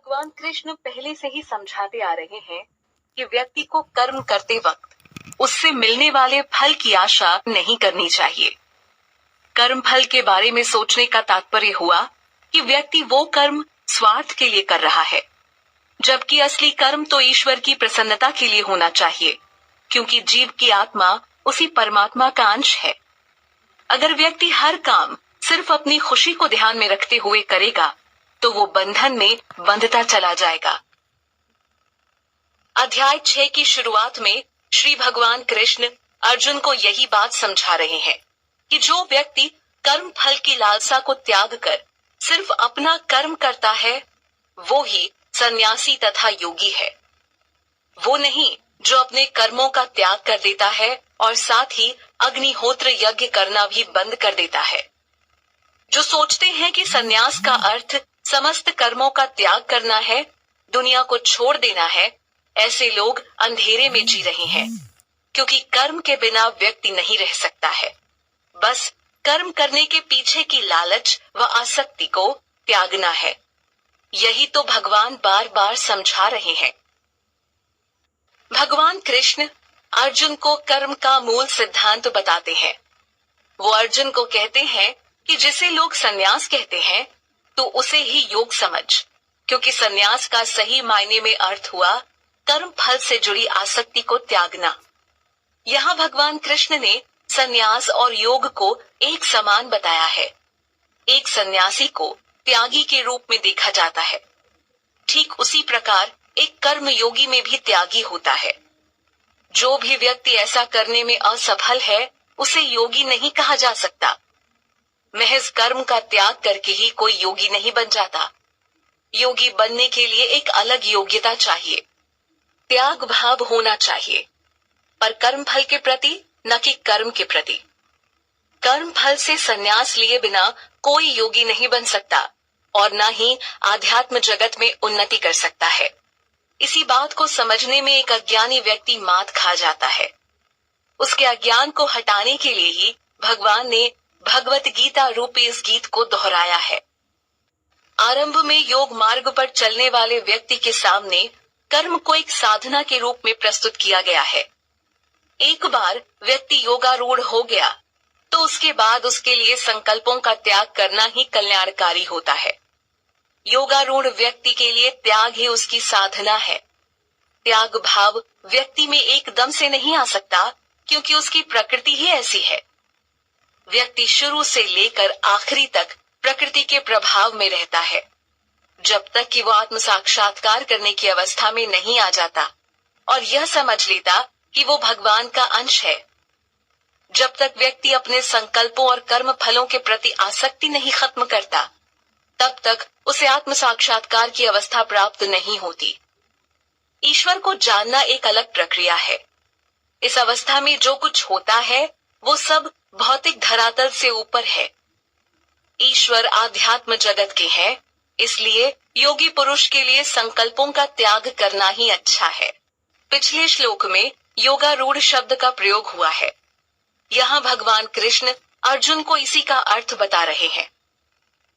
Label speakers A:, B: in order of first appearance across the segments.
A: भगवान कृष्ण पहले से ही समझाते आ रहे हैं कि व्यक्ति को कर्म करते वक्त उससे मिलने वाले फल की आशा नहीं करनी चाहिए। कर्म फल के बारे में सोचने का तात्पर्य हुआ कि व्यक्ति वो कर्म स्वार्थ के लिए कर रहा है, जबकि असली कर्म तो ईश्वर की प्रसन्नता के लिए होना चाहिए, क्योंकि जीव की आत्मा उसी परमात्मा का अंश है। अगर व्यक्ति हर काम सिर्फ अपनी खुशी को ध्यान में रखते हुए करेगा तो वो बंधन में बंधता चला जाएगा। अध्याय 6 की शुरुआत में श्री भगवान कृष्ण अर्जुन को यही बात समझा रहे हैं कि जो व्यक्ति कर्म फल की लालसा को त्याग कर सिर्फ अपना कर्म करता है, वो ही सन्यासी तथा योगी है। वो नहीं जो अपने कर्मों का त्याग कर देता है और साथ ही अग्निहोत्र यज्ञ करना भी बंद कर देता है। जो सोचते हैं कि सन्यास का अर्थ समस्त कर्मों का त्याग करना है, दुनिया को छोड़ देना है, ऐसे लोग अंधेरे में जी रहे हैं, क्योंकि कर्म के बिना व्यक्ति नहीं रह सकता है। बस कर्म करने के पीछे की लालच व आसक्ति को त्यागना है। यही तो भगवान बार बार समझा रहे हैं। भगवान कृष्ण अर्जुन को कर्म का मूल सिद्धांत बताते हैं। वो अर्जुन को कहते हैं कि जिसे लोग सन्यास कहते हैं तो उसे ही योग समझ, क्योंकि सन्यास का सही मायने में अर्थ हुआ कर्म फल से जुड़ी आसक्ति को त्यागना। यहाँ भगवान कृष्ण ने सन्यास और योग को एक समान बताया है। एक सन्यासी को त्यागी के रूप में देखा जाता है, ठीक उसी प्रकार एक कर्म योगी में भी त्यागी होता है। जो भी व्यक्ति ऐसा करने में असफल है उसे योगी नहीं कहा जा सकता। महज कर्म का त्याग करके ही कोई योगी नहीं बन जाता। योगी बनने के लिए एक अलग योग्यता चाहिए, त्याग भाव होना चाहिए, पर कर्म फल के प्रति न कि कर्म के प्रति। कर्म फल से संन्यास लिए बिना कोई योगी नहीं बन सकता और न ही आध्यात्म जगत में उन्नति कर सकता है। इसी बात को समझने में एक अज्ञानी व्यक्ति मात खा जाता है। उसके अज्ञान को हटाने के लिए ही भगवान ने भगवत गीता रूपी इस गीत को दोहराया है। आरंभ में योग मार्ग पर चलने वाले व्यक्ति के सामने कर्म को एक साधना के रूप में प्रस्तुत किया गया है। एक बार व्यक्ति योगारूढ़ हो गया तो उसके बाद उसके लिए संकल्पों का त्याग करना ही कल्याणकारी होता है। योगारूढ़ व्यक्ति के लिए त्याग ही उसकी साधना है। त्याग भाव व्यक्ति में एकदम से नहीं आ सकता, क्योंकि उसकी प्रकृति ही ऐसी है। व्यक्ति शुरू से लेकर आखिरी तक प्रकृति के प्रभाव में रहता है, जब तक कि वो आत्म साक्षात्कार करने की अवस्था में नहीं आ जाता और यह समझ लेता कि वो भगवान का अंश है। जब तक व्यक्ति अपने संकल्पों और कर्म फलों के प्रति आसक्ति नहीं खत्म करता, तब तक उसे आत्म साक्षात्कार की अवस्था प्राप्त नहीं होती। ईश्वर को जानना एक अलग प्रक्रिया है। इस अवस्था में जो कुछ होता है वो सब भौतिक धरातल से ऊपर है। ईश्वर आध्यात्म जगत के हैं, इसलिए योगी पुरुष के लिए संकल्पों का त्याग करना ही अच्छा है। पिछले श्लोक में योगारूढ़ शब्द का प्रयोग हुआ है। यहाँ भगवान कृष्ण अर्जुन को इसी का अर्थ बता रहे हैं।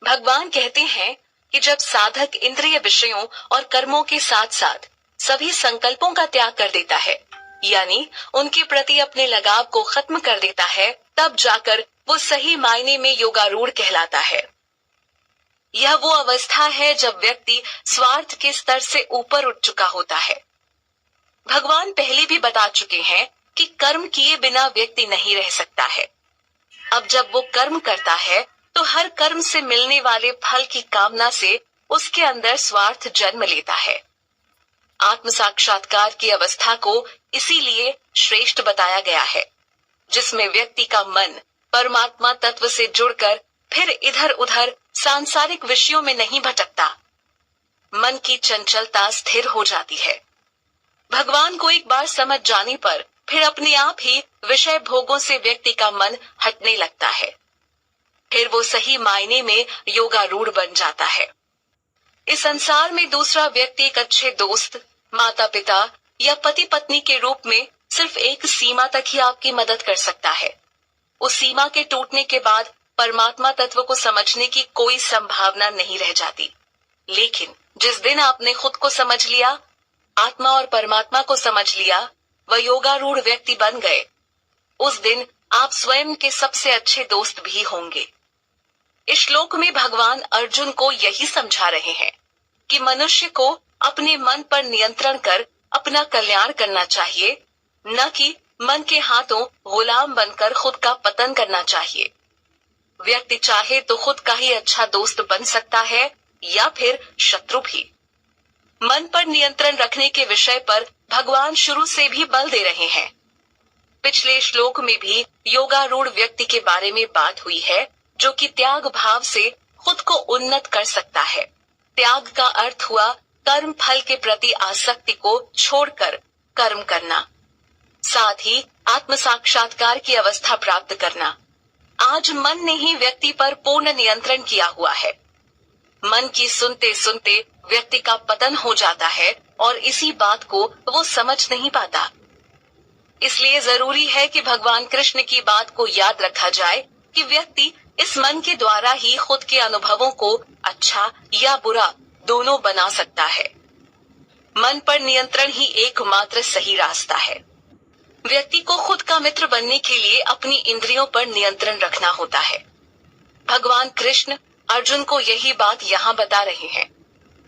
A: भगवान कहते हैं कि जब साधक इंद्रिय विषयों और कर्मों के साथ साथ सभी संकल्पों का त्याग कर देता है, यानी उनके प्रति अपने लगाव को खत्म कर देता है, तब जाकर वो सही मायने में योगारूढ़ कहलाता है। यह वो अवस्था है जब व्यक्ति स्वार्थ के स्तर से ऊपर उठ चुका होता है। भगवान पहले भी बता चुके हैं कि कर्म किए बिना व्यक्ति नहीं रह सकता है। अब जब वो कर्म करता है तो हर कर्म से मिलने वाले फल की कामना से उसके अंदर स्वार्थ जन्म लेता है। आत्म साक्षात्कार की अवस्था को इसीलिए श्रेष्ठ बताया गया है, जिसमें व्यक्ति का मन परमात्मा तत्व से जुड़कर फिर इधर उधर सांसारिक विषयों में नहीं भटकता। मन की चंचलता स्थिर हो जाती है। भगवान को एक बार समझ जाने पर फिर अपने आप ही विषय भोगों से व्यक्ति का मन हटने लगता है। फिर वो सही मायने में योगारूढ़ बन जाता है। इस संसार में दूसरा व्यक्ति एक अच्छे दोस्त, माता पिता या पति पत्नी के रूप में सिर्फ एक सीमा तक ही आपकी मदद कर सकता है। उस सीमा के टूटने के बाद परमात्मा तत्व को समझने की कोई संभावना नहीं रह जाती। लेकिन जिस दिन आपने खुद को समझ लिया, आत्मा और परमात्मा को समझ लिया, वह योगारूढ़ व्यक्ति बन गए। उस दिन आप स्वयं के सबसे अच्छे दोस्त भी होंगे। इस श्लोक में भगवान अर्जुन को यही समझा रहे हैं कि मनुष्य को अपने मन पर नियंत्रण कर अपना कल्याण करना चाहिए, न कि मन के हाथों गुलाम बनकर खुद का पतन करना चाहिए। व्यक्ति चाहे तो खुद का ही अच्छा दोस्त बन सकता है या फिर शत्रु भी। मन पर नियंत्रण रखने के विषय पर भगवान शुरू से भी बल दे रहे हैं। पिछले श्लोक में भी योगारूढ़ व्यक्ति के बारे में बात हुई है, जो कि त्याग भाव से खुद को उन्नत कर सकता है। त्याग का अर्थ हुआ कर्म फल के प्रति आसक्ति को छोड़कर कर्म करना, साथ ही आत्म साक्षात्कार की अवस्था प्राप्त करना। आज मन ने ही व्यक्ति पर पूर्ण नियंत्रण किया हुआ है। मन की सुनते सुनते व्यक्ति का पतन हो जाता है और इसी बात को वो समझ नहीं पाता। इसलिए जरूरी है कि भगवान कृष्ण की बात को याद रखा जाए कि व्यक्ति इस मन के द्वारा ही खुद के अनुभवों को अच्छा या बुरा दोनों बना सकता है। मन पर नियंत्रण ही एकमात्र सही रास्ता है। व्यक्ति को खुद का मित्र बनने के लिए अपनी इंद्रियों पर नियंत्रण रखना होता है। भगवान कृष्ण अर्जुन को यही बात यहाँ बता रहे हैं,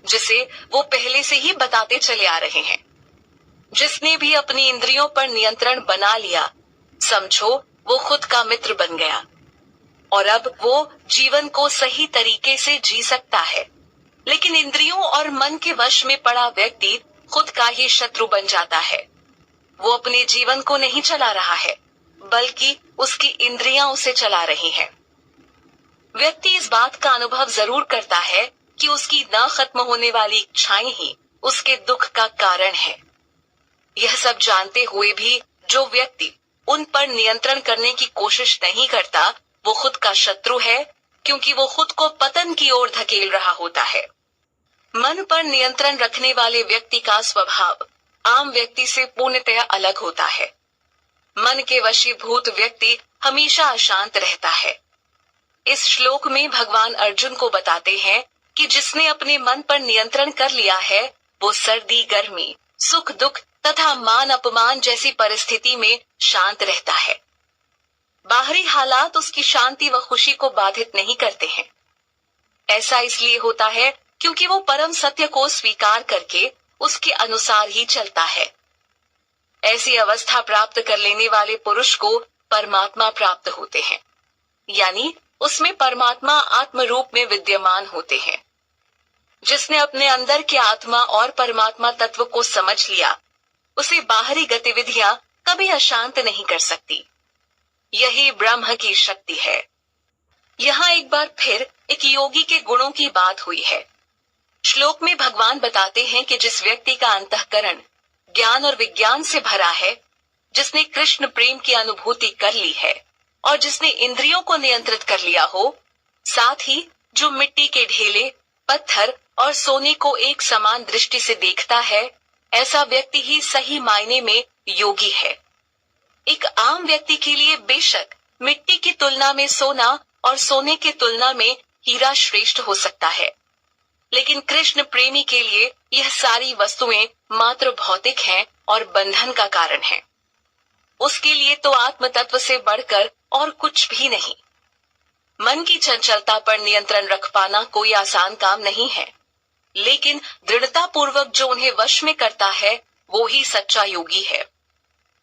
A: जिसे वो पहले से ही बताते चले आ रहे हैं। जिसने भी अपनी इंद्रियों पर नियंत्रण बना लिया, समझो वो खुद का मित्र बन गया और अब वो जीवन को सही तरीके से जी सकता है। लेकिन इंद्रियों और मन के वश में पड़ा व्यक्ति खुद का ही शत्रु बन जाता है। वो अपने जीवन को नहीं चला रहा है, बल्कि उसकी इंद्रियां उसे चला रही हैं। व्यक्ति इस बात का अनुभव जरूर करता है कि उसकी न खत्म होने वाली इच्छाएं ही उसके दुख का कारण है। यह सब जानते हुए भी जो व्यक्ति उन पर नियंत्रण करने की कोशिश नहीं करता, वो खुद का शत्रु है, क्योंकि वो खुद को पतन की ओर धकेल रहा होता है। मन पर नियंत्रण रखने वाले व्यक्ति का स्वभाव आम व्यक्ति से पूर्णतया अलग होता है। मन के वशीभूत व्यक्ति हमेशा अशांत रहता है। इस श्लोक में भगवान अर्जुन को बताते हैं कि जिसने अपने मन पर नियंत्रण कर लिया है, वो सर्दी गर्मी, सुख दुख तथा मान अपमान जैसी परिस्थिति में शांत रहता है। बाहरी हालात उसकी शांति व खुशी को बाधित नहीं करते हैं। ऐसा इसलिए होता है क्योंकि वो परम सत्य को स्वीकार करके उसके अनुसार ही चलता है। ऐसी अवस्था प्राप्त कर लेने वाले पुरुष को परमात्मा प्राप्त होते हैं, यानी उसमें परमात्मा आत्म रूप में विद्यमान होते हैं। जिसने अपने अंदर के आत्मा और परमात्मा तत्व को समझ लिया, उसे बाहरी गतिविधियां कभी अशांत नहीं कर सकती। यही ब्रह्म की शक्ति है। यहाँ एक बार फिर एक योगी के गुणों की बात हुई है। श्लोक में भगवान बताते हैं कि जिस व्यक्ति का अंतःकरण ज्ञान और विज्ञान से भरा है, जिसने कृष्ण प्रेम की अनुभूति कर ली है और जिसने इंद्रियों को नियंत्रित कर लिया हो, साथ ही जो मिट्टी के ढेले, पत्थर और सोने को एक समान दृष्टि से देखता है, ऐसा व्यक्ति ही सही मायने में योगी है। एक आम व्यक्ति के लिए बेशक मिट्टी की तुलना में सोना और सोने की तुलना में हीरा श्रेष्ठ हो सकता है, लेकिन कृष्ण प्रेमी के लिए यह सारी वस्तुएं मात्र भौतिक हैं और बंधन का कारण हैं। उसके लिए तो आत्म तत्व से बढ़कर और कुछ भी नहीं। मन की चंचलता पर नियंत्रण रख पाना कोई आसान काम नहीं है, लेकिन दृढ़ता पूर्वक जो उन्हें वश में करता है, वो ही सच्चा योगी है।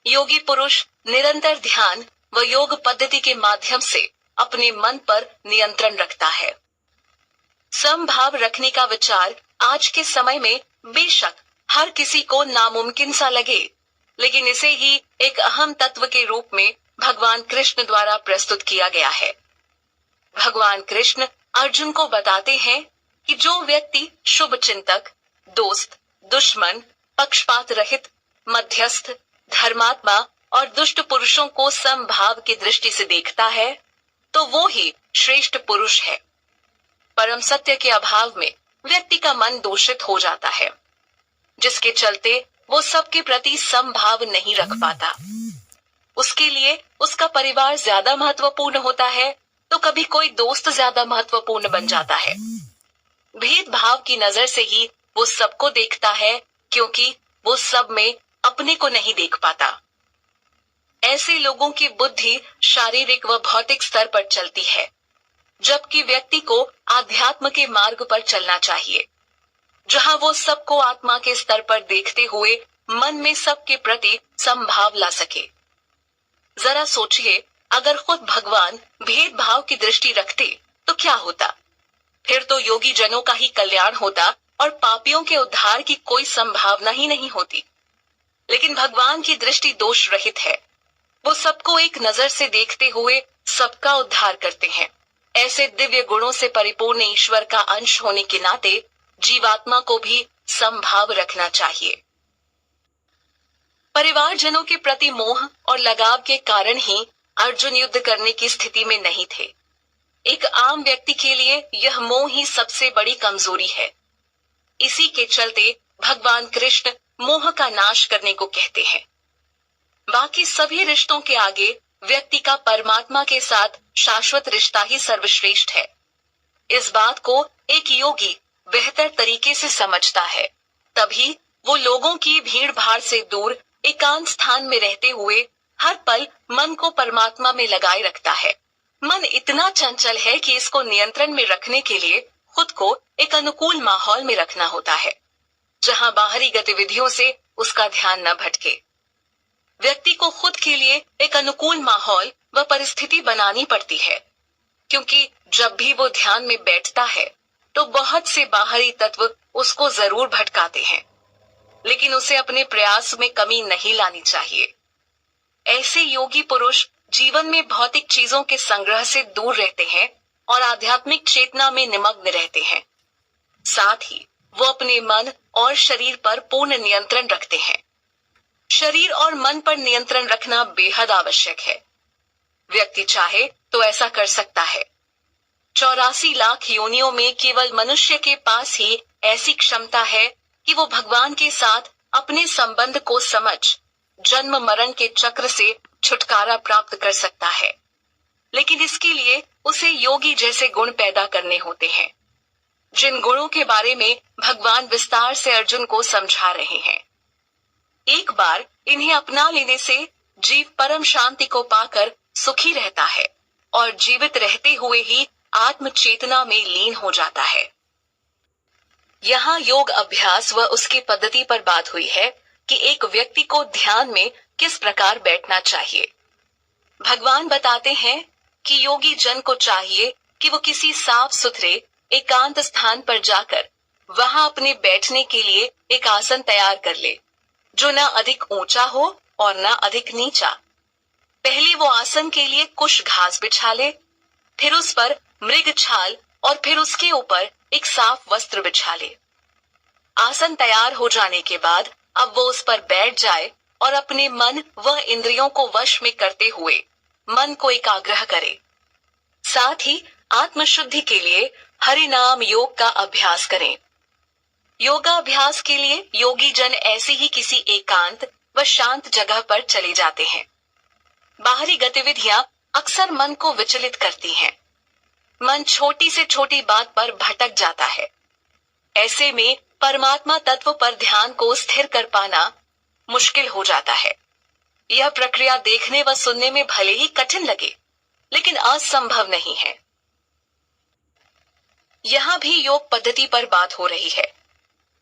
A: योगी पुरुष निरंतर ध्यान व योग पद्धति के माध्यम से अपने मन पर नियंत्रण रखता है। समभाव रखने का विचार आज के समय में बेशक हर किसी को नामुमकिन सा लगे, लेकिन इसे ही एक अहम तत्व के रूप में भगवान कृष्ण द्वारा प्रस्तुत किया गया है। भगवान कृष्ण अर्जुन को बताते हैं कि जो व्यक्ति शुभ चिंतक, दोस्त, दुश्मन, पक्षपात रहित, मध्यस्थ, धर्मात्मा और दुष्ट पुरुषों को समभाव की दृष्टि से देखता है, तो वो ही श्रेष्ठ पुरुष है। परम सत्य के अभाव में व्यक्ति का मन दूषित हो जाता है, जिसके चलते वो सबके प्रति समभाव नहीं रख पाता। उसके लिए उसका परिवार ज्यादा महत्वपूर्ण होता है, तो कभी कोई दोस्त ज्यादा महत्वपूर्ण बन जाता है। भेदभाव की नजर से ही वो सबको देखता है, क्योंकि वो सब में अपने को नहीं देख पाता। ऐसे लोगों की बुद्धि शारीरिक व भौतिक स्तर पर चलती है, जबकि व्यक्ति को आध्यात्म के मार्ग पर चलना चाहिए, जहां वो सबको आत्मा के स्तर पर देखते हुए मन में सबके प्रति समभाव ला सके। जरा सोचिए, अगर खुद भगवान भेदभाव की दृष्टि रखते तो क्या होता? फिर तो योगी जनों का ही कल्याण होता और पापियों के उद्धार की कोई संभावना ही नहीं होती। लेकिन भगवान की दृष्टि दोष रहित है। वो सबको एक नजर से देखते हुए सबका उद्धार करते हैं। ऐसे दिव्य गुणों से परिपूर्ण ईश्वर का अंश होने के नाते जीवात्मा को भी समभाव रखना चाहिए। परिवारजनों के प्रति मोह और लगाव के कारण ही अर्जुन युद्ध करने की स्थिति में नहीं थे। एक आम व्यक्ति के लिए यह मोह ही सबसे बड़ी कमजोरी है। इसी के चलते भगवान कृष्ण मोह का नाश करने को कहते हैं। बाकी सभी रिश्तों के आगे व्यक्ति का परमात्मा के साथ शाश्वत रिश्ता ही सर्वश्रेष्ठ है। इस बात को एक योगी बेहतर तरीके से समझता है, तभी वो लोगों की भीड़ भाड़ से दूर एकांत स्थान में रहते हुए हर पल मन को परमात्मा में लगाए रखता है। मन इतना चंचल है कि इसको नियंत्रण में रखने के लिए खुद को एक अनुकूल माहौल में रखना होता है, जहां बाहरी गतिविधियों से उसका ध्यान न भटके। व्यक्ति को खुद के लिए एक अनुकूल माहौल व परिस्थिति बनानी पड़ती है, क्योंकि जब भी वो ध्यान में बैठता है तो बहुत से बाहरी तत्व उसको जरूर भटकाते हैं, लेकिन उसे अपने प्रयास में कमी नहीं लानी चाहिए। ऐसे योगी पुरुष जीवन में भौतिक चीजों के संग्रह से दूर रहते हैं और आध्यात्मिक चेतना में निमग्न रहते हैं। साथ ही वो अपने मन और शरीर पर पूर्ण नियंत्रण रखते हैं। शरीर और मन पर नियंत्रण रखना बेहद आवश्यक है। व्यक्ति चाहे तो ऐसा कर सकता है। 84 लाख योनियों में केवल मनुष्य के पास ही ऐसी क्षमता है कि वो भगवान के साथ अपने संबंध को समझ जन्म मरण के चक्र से छुटकारा प्राप्त कर सकता है। लेकिन इसके लिए उसे योगी जैसे गुण पैदा करने होते हैं, जिन गुणों के बारे में भगवान विस्तार से अर्जुन को समझा रहे हैं। एक बार इन्हें अपना लेने से जीव परम शांति को पाकर सुखी रहता है और जीवित रहते हुए ही आत्म चेतना में लीन हो जाता है। यहाँ योग अभ्यास व उसकी पद्धति पर बात हुई है कि एक व्यक्ति को ध्यान में किस प्रकार बैठना चाहिए। भगवान बताते हैं कि योगी जन को चाहिए कि वो किसी साफ सुथरे एकांत स्थान पर जाकर वहां अपने बैठने के लिए एक आसन तैयार कर ले, जो ना अधिक ऊंचा हो और ना अधिक नीचा। पहले वो आसन के लिए कुछ घास बिछा ले, फिर उस पर मृग छाल और फिर उसके ऊपर एक साफ वस्त्र बिछा ले। आसन तैयार हो जाने के बाद अब वो उस पर बैठ जाए और अपने मन व इंद्रियों को वश में करते हुए मन को एकाग्र करे। साथ ही आत्मशुद्धि के लिए हरि नाम योग का अभ्यास करें। योगाभ्यास के लिए योगी जन ऐसे ही किसी एकांत व शांत जगह पर चले जाते हैं। बाहरी गतिविधियां अक्सर मन को विचलित करती हैं। मन छोटी से छोटी बात पर भटक जाता है। ऐसे में परमात्मा तत्व पर ध्यान को स्थिर कर पाना मुश्किल हो जाता है। यह प्रक्रिया देखने व सुनने में भले ही कठिन लगे, लेकिन असंभव नहीं है। यहाँ भी योग पद्धति पर बात हो रही है।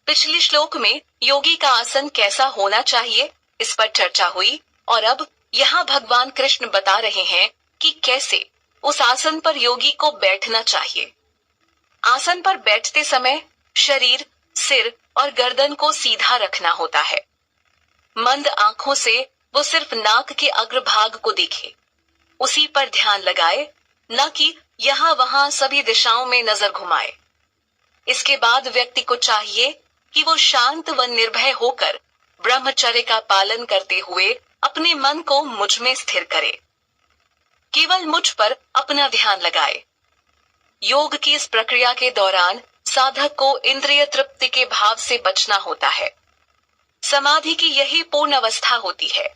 A: पिछले श्लोक में योगी का आसन कैसा होना चाहिए, इस पर चर्चा हुई और अब यहाँ भगवान कृष्ण बता रहे हैं कि कैसे उस आसन पर योगी को बैठना चाहिए। आसन पर बैठते समय शरीर, सिर और गर्दन को सीधा रखना होता है। मंद आंखों से वो सिर्फ नाक के अग्रभाग को देखे, उसी पर ध्यान लगाए, न कि यहाँ वहां सभी दिशाओं में नजर घुमाए। इसके बाद व्यक्ति को चाहिए कि वो शांत व निर्भय होकर ब्रह्मचर्य का पालन करते हुए अपने मन को मुझ में स्थिर करे, केवल मुझ पर अपना ध्यान लगाए। योग की इस प्रक्रिया के दौरान साधक को इंद्रिय तृप्ति के भाव से बचना होता है। समाधि की यही पूर्ण अवस्था होती है,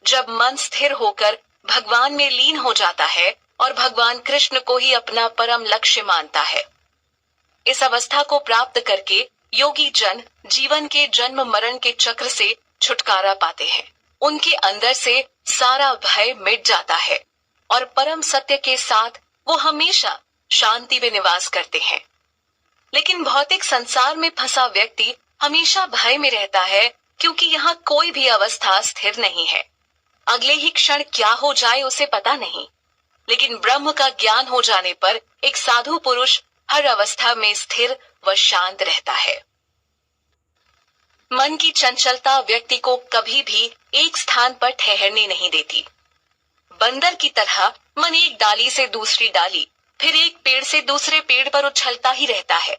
A: जब मन स्थिर होकर भगवान में लीन हो जाता है और भगवान कृष्ण को ही अपना परम लक्ष्य मानता है। इस अवस्था को प्राप्त करके योगी जन जीवन के जन्म मरण के चक्र से छुटकारा पाते हैं। उनके अंदर से सारा भय मिट जाता है और परम सत्य के साथ वो हमेशा शांति में निवास करते हैं। लेकिन भौतिक संसार में फंसा व्यक्ति हमेशा भय में रहता है, क्योंकि यहाँ कोई भी अवस्था स्थिर नहीं है। अगले ही क्षण क्या हो जाए उसे पता नहीं। लेकिन ब्रह्म का ज्ञान हो जाने पर एक साधु पुरुष हर अवस्था में स्थिर व शांत रहता है। मन की चंचलता व्यक्ति को कभी भी एक स्थान पर ठहरने नहीं देती। बंदर की तरह मन एक डाली से दूसरी डाली, फिर एक पेड़ से दूसरे पेड़ पर उछलता ही रहता है।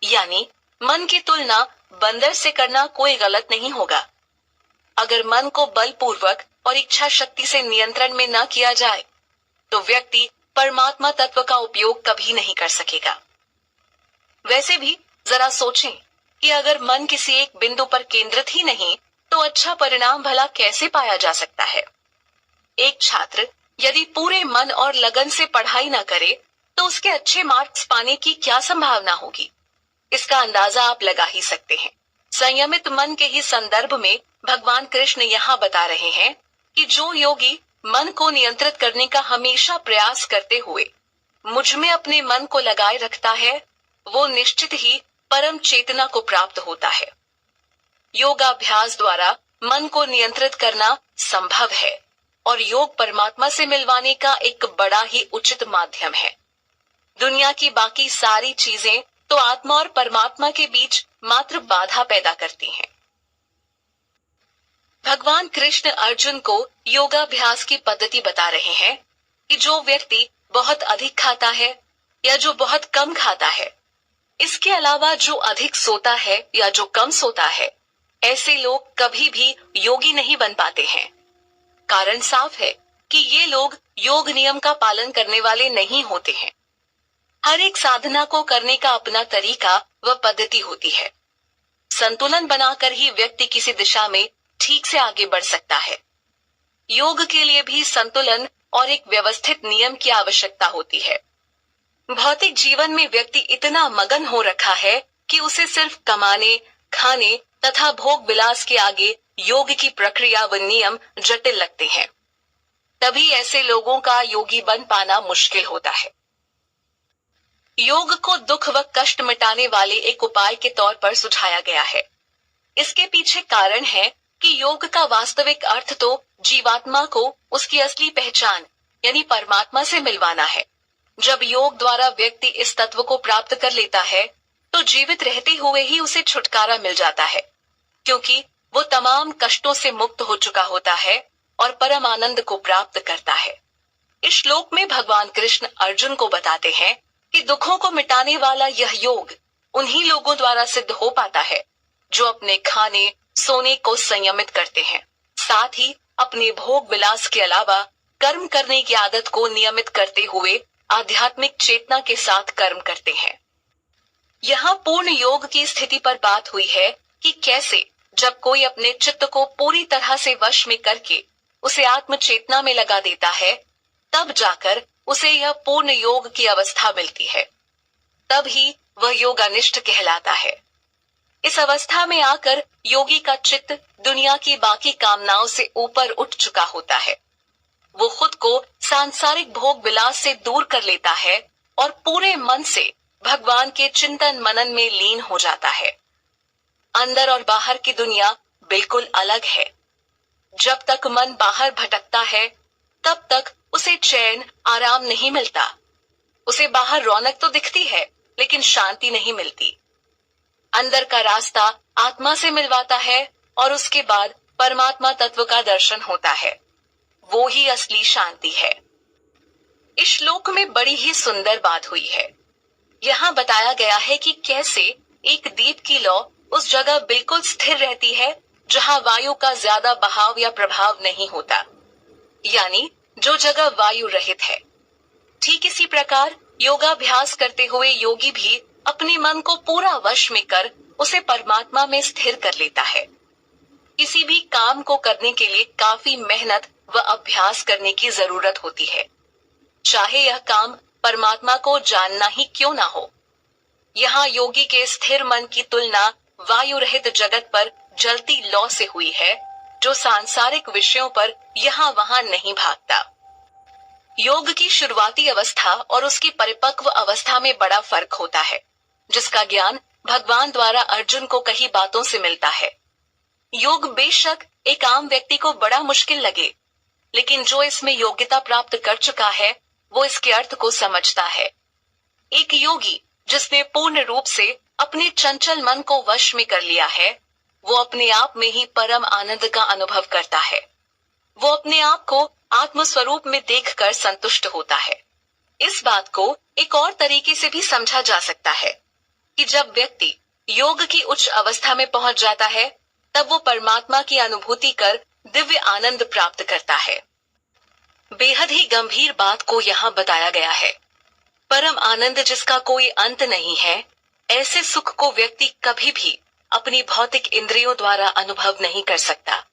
A: यानी मन की तुलना बंदर से करना कोई गलत नहीं होगा। अगर मन को बलपूर्वक और इच्छा शक्ति से नियंत्रण में न किया जाए तो व्यक्ति परमात्मा तत्व का उपयोग कभी नहीं कर सकेगा। वैसे भी जरा सोचें कि अगर मन किसी एक बिंदु पर केंद्रित ही नहीं तो अच्छा परिणाम भला कैसे पाया जा सकता है। एक छात्र यदि पूरे मन और लगन से पढ़ाई न करे तो उसके अच्छे मार्क्स पाने की क्या संभावना होगी, इसका अंदाजा आप लगा ही सकते हैं। संयमित मन के ही संदर्भ में भगवान कृष्ण यहाँ बता रहे हैं कि जो योगी मन को नियंत्रित करने का हमेशा प्रयास करते हुए मुझ में अपने मन को लगाए रखता है, वो निश्चित ही परम चेतना को प्राप्त होता है। योगाभ्यास द्वारा मन को नियंत्रित करना संभव है और योग परमात्मा से मिलवाने का एक बड़ा ही उचित माध्यम है। दुनिया की बाकी सारी चीजें तो आत्मा और परमात्मा के बीच मात्र बाधा पैदा करती हैं। भगवान कृष्ण अर्जुन को योगाभ्यास की पद्धति बता रहे हैं कि जो व्यक्ति बहुत अधिक खाता है या जो बहुत कम खाता है, इसके अलावा जो अधिक सोता है या जो कम सोता है, ऐसे लोग कभी भी योगी नहीं बन पाते हैं। कारण साफ है कि ये लोग योग नियम का पालन करने वाले नहीं होते हैं। हर एक साधना को करने का अपना तरीका व पद्धति होती है। संतुलन बनाकर ही व्यक्ति किसी दिशा में ठीक से आगे बढ़ सकता है। योग के लिए भी संतुलन और एक व्यवस्थित नियम की आवश्यकता होती है। भौतिक जीवन में व्यक्ति इतना मगन हो रखा है कि उसे सिर्फ कमाने, खाने तथा भोग विलास के आगे योग की प्रक्रिया व नियम जटिल लगते हैं। तभी ऐसे लोगों का योगी बन पाना मुश्किल होता है। योग को दुख व कष्ट मिटाने वाले एक उपाय के तौर पर सुझाया गया है। इसके पीछे कारण है कि योग का वास्तविक अर्थ तो जीवात्मा को उसकी असली पहचान यानी परमात्मा से मिलवाना है। जब योग द्वारा व्यक्ति इस तत्व को प्राप्त कर लेता है तो जीवित रहते हुए ही उसे छुटकारा मिल जाता है, क्योंकि वो तमाम कष्टों से मुक्त हो चुका होता है और परम आनंद को प्राप्त करता है। इस श्लोक में भगवान कृष्ण अर्जुन को बताते हैं कि दुखों को मिटाने वाला यह योग उन्हीं लोगों द्वारा सिद्ध हो पाता है जो अपने खाने सोने को संयमित करते हैं, साथ ही अपने भोग विलास के अलावा कर्म करने की आदत को नियमित करते हुए आध्यात्मिक चेतना के साथ कर्म करते हैं। यहाँ पूर्ण योग की स्थिति पर बात हुई है कि कैसे जब कोई अपने चित्त को पूरी तरह से वश में करके उसे आत्म चेतना में लगा देता है, तब जाकर उसे यह पूर्ण योग की अवस्था मिलती है। तब ही वह योगानिष्ठ कहलाता है। इस अवस्था में आकर योगी का चित्त दुनिया की बाकी कामनाओं से ऊपर उठ चुका होता है। वो खुद को सांसारिक भोग विलास से दूर कर लेता है और पूरे मन से भगवान के चिंतन मनन में लीन हो जाता है। अंदर और बाहर की दुनिया बिल्कुल अलग है। जब तक मन बाहर भटकता है तब तक उसे चैन आराम नहीं मिलता। उसे बाहर रौनक तो दिखती है लेकिन शांति नहीं मिलती। अंदर का रास्ता आत्मा से मिलवाता है और उसके बाद परमात्मा तत्व का दर्शन होता है। वो ही असली शांति है। इस श्लोक में बड़ी ही सुंदर बात हुई है। यहाँ बताया गया है कि कैसे एक दीप की लौ उस जगह बिल्कुल स्थिर रहती है जहाँ वायु का ज्यादा बहाव या प्रभाव नहीं होता, यानी जो जगह वायु रहित है। ठीक इसी प्रकार योगाभ्यास करते हुए योगी भी अपने मन को पूरा वश में कर उसे परमात्मा में स्थिर कर लेता है। किसी भी काम को करने के लिए काफी मेहनत व अभ्यास करने की जरूरत होती है, चाहे यह काम परमात्मा को जानना ही क्यों ना हो। यहाँ योगी के स्थिर मन की तुलना वायु रहित जगत पर जलती लौ से हुई है, जो सांसारिक विषयों पर यहाँ वहाँ नहीं भागता। योग की शुरुआती अवस्था और उसकी परिपक्व अवस्था में बड़ा फर्क होता है, जिसका ज्ञान भगवान द्वारा अर्जुन को कई बातों से मिलता है। योग बेशक एक आम व्यक्ति को बड़ा मुश्किल लगे, लेकिन जो इसमें योग्यता प्राप्त कर चुका है वो इसके अर्थ को समझता है। एक योगी जिसने पूर्ण रूप से अपने चंचल मन को वश में कर लिया है, वो अपने आप में ही परम आनंद का अनुभव करता है। वो अपने आप को आत्म स्वरूप में देखकर संतुष्ट होता है। इस बात को एक और तरीके से भी समझा जा सकता है कि जब व्यक्ति योग की उच्च अवस्था में पहुंच जाता है, तब वो परमात्मा की अनुभूति कर दिव्य आनंद प्राप्त करता है। बेहद ही गंभीर बात को यहाँ बताया गया है। परम आनंद जिसका कोई अंत नहीं है, ऐसे सुख को व्यक्ति कभी भी अपनी भौतिक इंद्रियों द्वारा अनुभव नहीं कर सकता।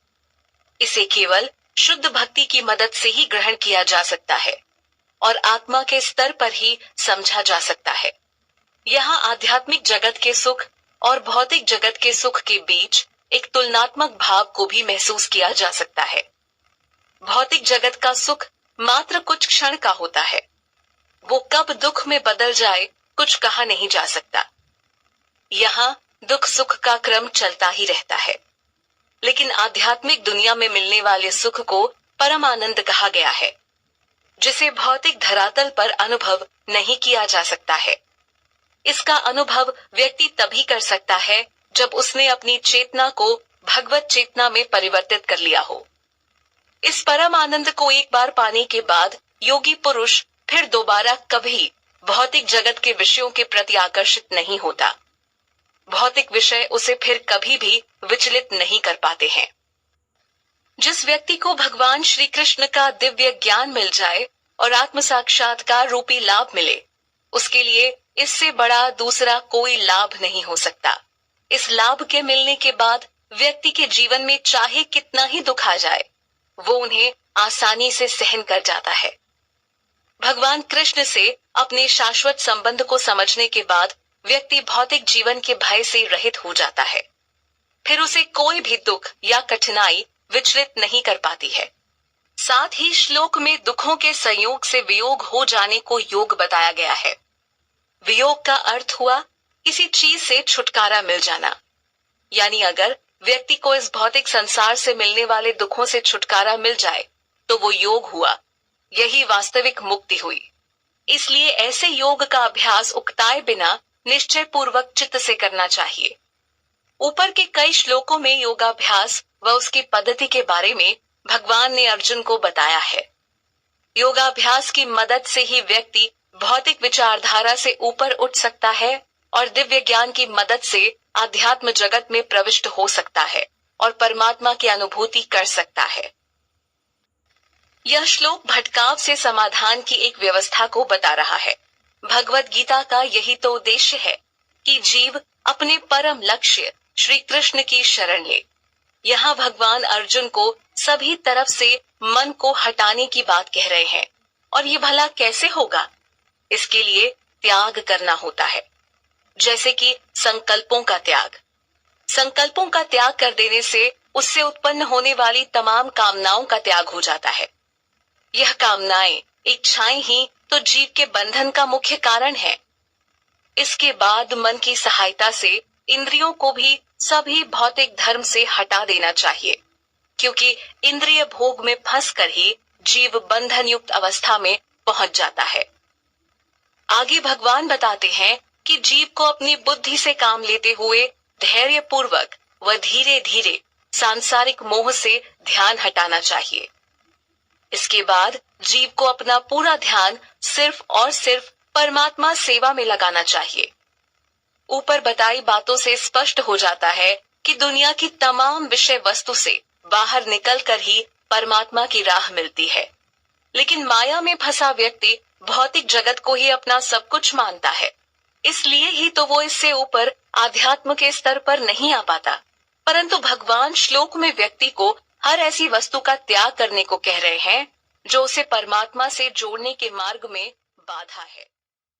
A: इसे केवल शुद्ध भक्ति की मदद से ही ग्रहण किया जा सकता है और आत्मा के स्तर पर ही समझा जा सकता है। यहाँ आध्यात्मिक जगत के सुख और भौतिक जगत के सुख के बीच एक तुलनात्मक भाव को भी महसूस किया जा सकता है। भौतिक जगत का सुख मात्र कुछ क्षण का होता है। वो कब दुख में बदल जाए कुछ कहा नहीं जा सकता। यहाँ दुख सुख का क्रम चलता ही रहता है। लेकिन आध्यात्मिक दुनिया में मिलने वाले सुख को परम आनंद कहा गया है, जिसे भौतिक धरातल पर अनुभव नहीं किया जा सकता है। इसका अनुभव व्यक्ति तभी कर सकता है जब उसने अपनी चेतना को भगवत चेतना में परिवर्तित कर लिया हो। इस परम आनंद को एक बार पाने के बाद योगी पुरुष फिर दोबारा कभी भौतिक जगत के विषयों के प्रति आकर्षित नहीं होता। भौतिक विषय उसे फिर कभी भी विचलित नहीं कर पाते हैं। जिस व्यक्ति को भगवान श्री कृष्ण का दिव्य ज्ञान मिल जाए और आत्म साक्षात्कार रूपी लाभ मिले, उसके लिए इससे बड़ा दूसरा कोई लाभ नहीं हो सकता। इस लाभ के मिलने के बाद व्यक्ति के जीवन में चाहे कितना ही दुख आ जाए, वो उन्हें आसानी से सहन कर जाता है। भगवान कृष्ण से अपने शाश्वत संबंध को समझने के बाद व्यक्ति भौतिक जीवन के भय से रहित हो जाता है। फिर उसे कोई भी दुख या कठिनाई विचलित नहीं कर पाती है। साथ ही श्लोक में दुखों के संयोग से वियोग हो जाने को योग बताया गया है। वियोग का अर्थ हुआ किसी चीज से छुटकारा मिल जाना, यानी अगर व्यक्ति को इस भौतिक संसार से मिलने वाले दुखों से छुटकारा मिल जाए तो वो योग हुआ। यही वास्तविक मुक्ति हुई। इसलिए ऐसे योग का अभ्यास उकताए बिना निश्चय पूर्वक चित्त से करना चाहिए। ऊपर के कई श्लोकों में योगाभ्यास व उसकी पद्धति के बारे में भगवान ने अर्जुन को बताया है। योगाभ्यास की मदद से ही व्यक्ति भौतिक विचारधारा से ऊपर उठ सकता है और दिव्य ज्ञान की मदद से आध्यात्म जगत में प्रविष्ट हो सकता है और परमात्मा की अनुभूति कर सकता है। यह श्लोक भटकाव से समाधान की एक व्यवस्था को बता रहा है। भगवत गीता का यही तो उद्देश्य है कि जीव अपने परम लक्ष्य श्री कृष्ण की शरण ले। यहाँ भगवान अर्जुन को सभी तरफ से मन को हटाने की बात कह रहे हैं, और ये भला कैसे होगा? इसके लिए त्याग करना होता है, जैसे कि संकल्पों का त्याग। संकल्पों का त्याग कर देने से उससे उत्पन्न होने वाली तमाम कामनाओं का त्याग हो जाता है। यह कामनाएं, इच्छाएं ही तो जीव के बंधन का मुख्य कारण है। इसके बाद मन की सहायता से इंद्रियों को भी सभी भौतिक धर्म से हटा देना चाहिए, क्योंकि इंद्रिय भोग में फंसकर ही जीव बंधन युक्त अवस्था में पहुंच जाता है। आगे भगवान बताते हैं कि जीव को अपनी बुद्धि से काम लेते हुए धैर्य पूर्वक व धीरे धीरे सांसारिक मोह से ध्यान हटाना चाहिए। इसके बाद जीव को अपना पूरा ध्यान सिर्फ और सिर्फ परमात्मा सेवा में लगाना चाहिए। ऊपर बताई बातों से स्पष्ट हो जाता है कि दुनिया की तमाम विषय वस्तु से बाहर निकलकर ही परमात्मा की राह मिलती है। लेकिन माया में फंसा व्यक्ति भौतिक जगत को ही अपना सब कुछ मानता है। इसलिए ही तो वो इससे ऊपर आध्यात्म के स्तर पर नहीं आ पाता। परंतु भगवान श्लोक में व्यक्ति को हर ऐसी वस्तु का त्याग करने को कह रहे हैं जो उसे परमात्मा से जोड़ने के मार्ग में बाधा है।